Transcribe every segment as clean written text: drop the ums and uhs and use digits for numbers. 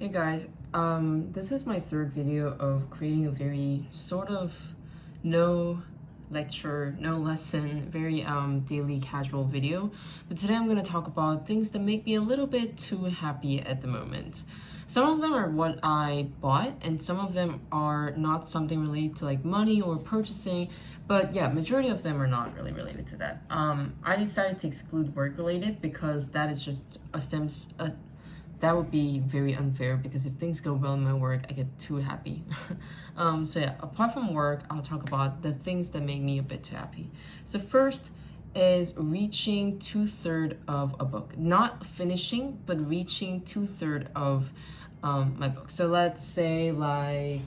Hey guys, this is my third video of creating a very sort of no lecture, no lesson, very daily casual video. But today I'm going to talk about things that make me a little bit too happy at the moment. Some of them are what I bought, and some of them are not something related to like money or purchasing. But yeah, majority of them are not really related to that. I decided to exclude work related because that is just that would be very unfair because if things go well in my work, I get too happy. So yeah, apart from work, I'll talk about the things that make me a bit too happy. So first is reaching 2/3 of a book. Not finishing, but reaching 2/3 of my book. So let's say like,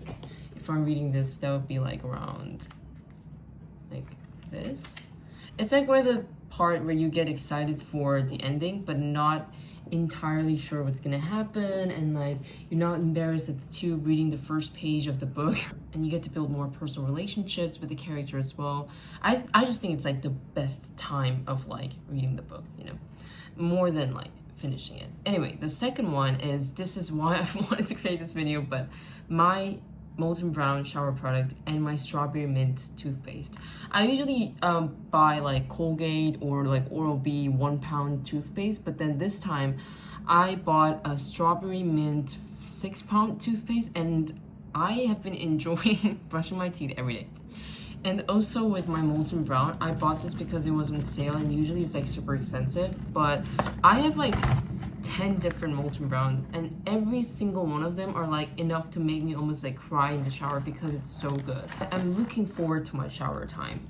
if I'm reading this, that would be like around like this. It's like where the part where you get excited for the ending, but not entirely sure what's gonna happen, and like you're not embarrassed at the tube reading the first page of the book, and you get to build more personal relationships with the character as well. I just think it's like the best time of like reading the book, you know, more than like finishing it. Anyway, the second one is, this is why I wanted to create this video, but my Molten Brown shower product and my strawberry mint toothpaste. I usually buy like Colgate or like Oral-B 1 pound toothpaste, but then this time I bought a strawberry mint 6 pound toothpaste, and I have been enjoying brushing my teeth every day. And also with my Molten Brown, I bought this because it was on sale, and usually it's like super expensive, but I have like 10 different Molten Brown, and every single one of them are like enough to make me almost like cry in the shower because it's so good. I'm looking forward to my shower time.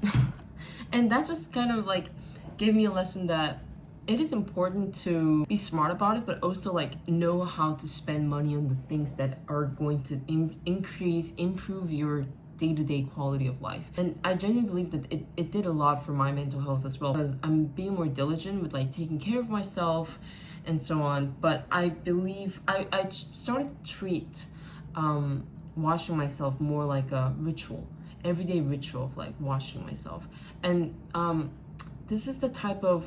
And that just kind of like gave me a lesson that it is important to be smart about it, but also like know how to spend money on the things that are going to improve your day-to-day quality of life. And I genuinely believe that it did a lot for my mental health as well, because I'm being more diligent with like taking care of myself and so on. But I believe I started to treat washing myself more like a ritual, everyday ritual of like washing myself. And this is the type of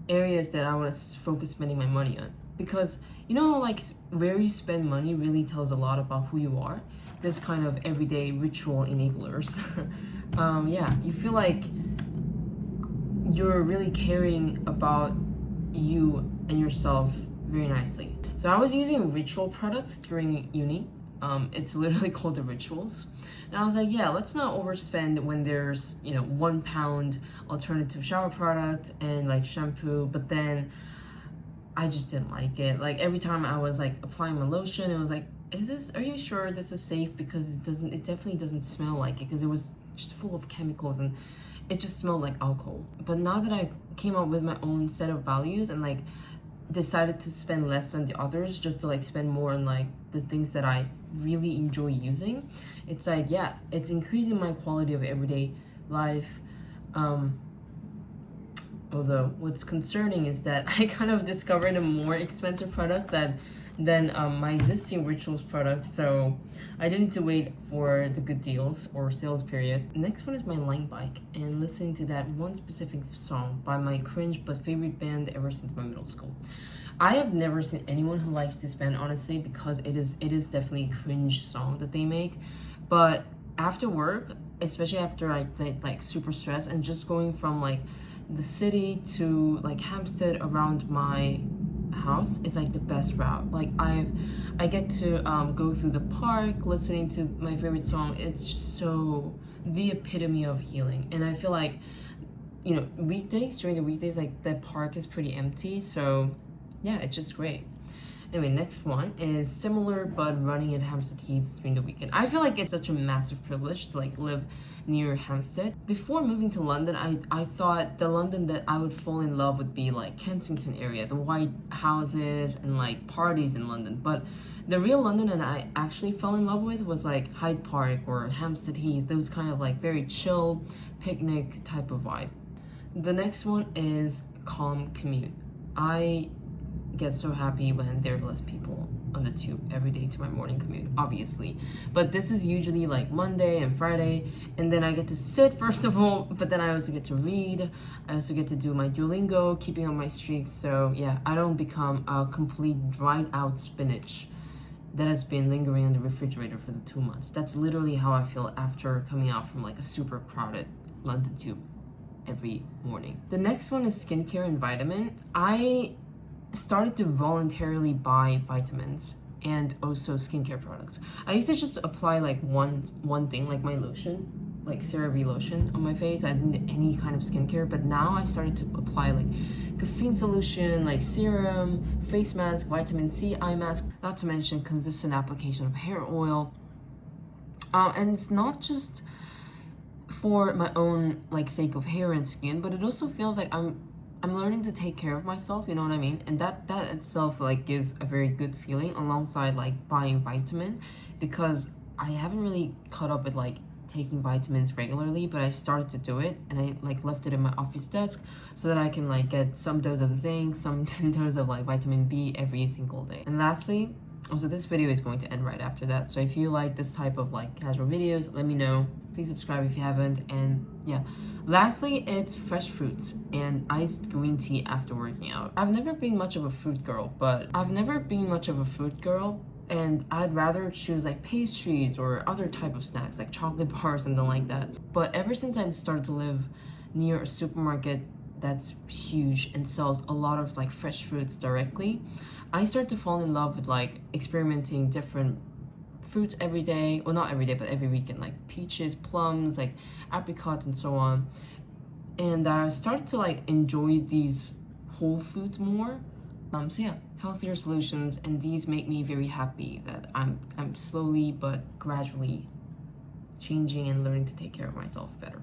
areas that I want to focus spending my money on, because you know how like where you spend money really tells a lot about who you are. This kind of everyday ritual enablers. Yeah, you feel like you're really caring about you and yourself very nicely. So I was using ritual products during uni. It's literally called the Rituals, and I was like, yeah, let's not overspend when there's, you know, 1 pound alternative shower product and like shampoo. But then I just didn't like it. Like every time I was like applying my lotion, it was like, are you sure this is safe? Because it definitely doesn't smell like it, because it was just full of chemicals and it just smelled like alcohol. But now that I came up with my own set of values and like decided to spend less on the others just to like spend more on like the things that I really enjoy using, it's like, yeah, it's increasing my quality of everyday life. Although what's concerning is that I kind of discovered a more expensive product than my existing Rituals product, so I didn't need to wait for the good deals or sales period. Next one is my line bike and listening to that one specific song by my cringe but favorite band ever since my middle school. I have never seen anyone who likes this band, honestly, because it is definitely a cringe song that they make. But after work, especially after I like super stressed and just going from like the city to like Hampstead around my house is like the best route. Like I get to go through the park listening to my favorite song. It's just so the epitome of healing. And I feel like, you know, during the weekdays, like the park is pretty empty, so yeah, it's just great. Anyway, next one is similar but running at Hampstead Heath during the weekend. I feel like it's such a massive privilege to like live near Hampstead. Before moving to London, I thought the London that I would fall in love would be like Kensington area, the white houses and like parties in London. But the real London that I actually fell in love with was like Hyde Park or Hampstead Heath, those kind of like very chill picnic type of vibe. The next one is calm commute. I get so happy when there are less people on the tube every day to my morning commute, obviously. But this is usually like Monday and Friday, and then I get to sit first of all, but then I also get to read. I also get to do my Duolingo, keeping on my streaks. So yeah, I don't become a complete dried out spinach that has been lingering in the refrigerator for the 2 months. That's literally how I feel after coming out from like a super crowded London tube every morning. The next one is skincare and vitamin. I started to voluntarily buy vitamins and also skincare products. I used to just apply like one thing, like my lotion, like CeraVe lotion on my face. I didn't need any kind of skincare, but now I started to apply like caffeine solution, like serum, face mask, vitamin C eye mask, not to mention consistent application of hair oil. And it's not just for my own like sake of hair and skin, but it also feels like I'm learning to take care of myself, you know what I mean? And that itself like gives a very good feeling alongside like buying vitamin, because I haven't really caught up with like taking vitamins regularly, but I started to do it, and I like left it in my office desk so that I can like get some dose of zinc, some dose of like vitamin B every single day. And lastly, also this video is going to end right after that, so if you like this type of like casual videos, let me know. Please subscribe if you haven't. And yeah, lastly, it's fresh fruits and iced green tea after working out. I've never been much of a fruit girl, and I'd rather choose like pastries or other type of snacks like chocolate bar or something like that. But ever since I started to live near a supermarket that's huge and sells a lot of like fresh fruits directly, I started to fall in love with like experimenting different fruits every day. Well, not every day, but every weekend, like peaches, plums, like apricots and so on. And I started to like enjoy these whole foods more. So yeah, healthier solutions, and these make me very happy that I'm slowly but gradually changing and learning to take care of myself better.